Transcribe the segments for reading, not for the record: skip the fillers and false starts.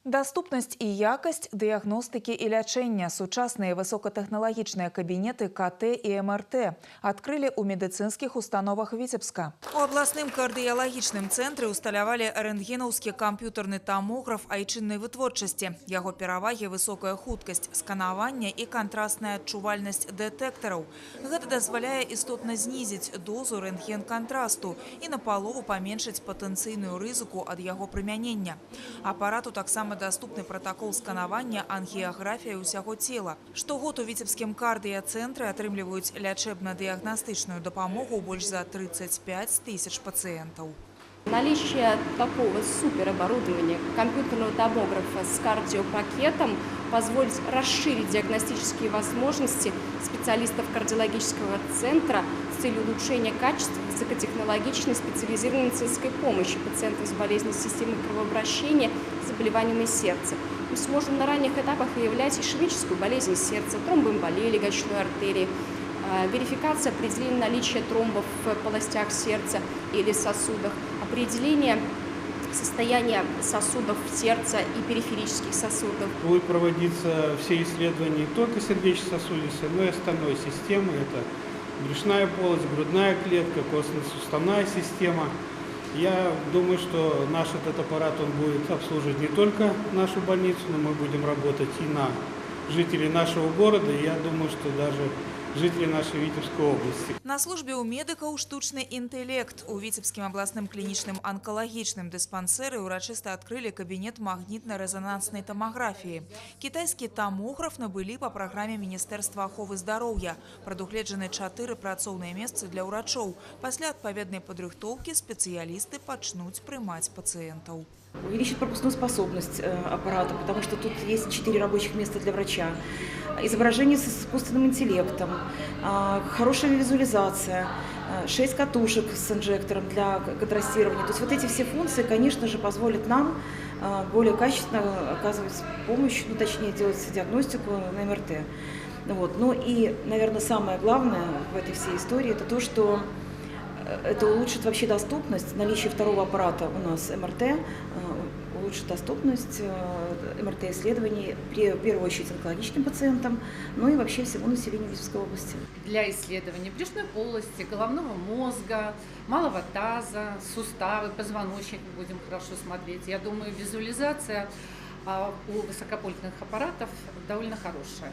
Даступнасць і якасць дыягностыкі і лячэння. Сучасныя высокатэхналагічныя кабінеты КТ і МРТ адкрылі ў медыцынскіх установах Віцебска. У абласным кардыялагічным цэнтры усталявалі рэнтгенаўскі камп'ютарны тамограф айчыннай вытворчасці. Яго перавагі высокая хуткасць сканавання і кантрасная адчувальнасць дэтэктараў. Гэта дазваляе істотна знізіць дозу рэнтген-кантрасту і напалову паменшыць патэнцыйную рызыку ад яго прымянення. Апарату таксама доступны протокол сканавання ангіяграфіі ўсяго цела. Штогод у Віцебскім кардыяцэнтры атрымліваюць лячэбна-дыягнастычную дапамогу больш за 35 тысяч пациентов. Наличие такого супероборудования, компьютерного томографа с кардиопакетом позволит расширить диагностические возможности специалистов кардиологического центра с целью улучшения качества высокотехнологичной специализированной медицинской помощи пациентам с болезнью системы кровообращения, заболеваниями сердца. Мы сможем на ранних этапах выявлять ишемическую болезнь сердца, тромбоэмболию легочной артерии, верификация определения наличия тромбов в полостях сердца или сосудах, определение состояния сосудов сердца и периферических сосудов. Будут проводиться все исследования не только сердечно-сосудистой, но и остальной системы. Это брюшная полость, грудная клетка, костно-суставная система. Я думаю, что наш этот аппарат он будет обслуживать не только нашу больницу, но мы будем работать и на жителей нашего города. И я думаю, что даже жители нашей Витебской области. На службе у медыкаў штучны інтэлект. У Віцебскім абласным клінічным анкалагічным дыспансеры ўрачыста адкрылі кабінет магнітна-рэзананснай тамаграфіі. Кітайскі тамограф набылі па праграме Міністэрства аховы здароўя. Прадугледжаны 4 працоўныя месцы для ўрачоў. Пасля адпаведнай падрыхтоўкі спецыялісты пачнуць прымаць пациентов. Увеличит пропускную способность аппарата, потому что тут есть 4 рабочих места для врача. Изображение с искусственным интеллектом, хорошая визуализация, 6 катушек с инжектором для контрастирования. То есть вот эти все функции, конечно же, позволят нам более качественно оказывать помощь, ну, точнее делать диагностику на МРТ. Вот. Ну и, наверное, самое главное в этой всей истории это то, что это улучшит вообще доступность. Наличие второго аппарата у нас МРТ улучшит доступность МРТ-исследований, в первую очередь онкологичным пациентам, но и вообще всему населению Витебской области. Для исследования брюшной полости, головного мозга, малого таза, суставы, позвоночник мы будем хорошо смотреть. Я думаю, визуализация у высокопольных аппаратов довольно хорошая.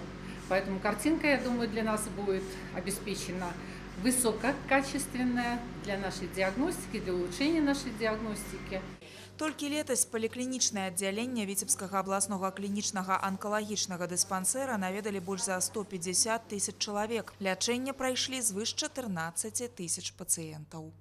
Поэтому картинка, я думаю, для нас будет обеспечена высококачественная для нашей диагностики, для улучшения нашей диагностики. Толькі летась паліклінічнае аддзяленне Віцебскага абласнога клінічнага анкалагічнага дыспансэра наведалі больш за 150 тысяч чалавек. Лячэнне прайшлі звыш 14 тысяч пацыентаў.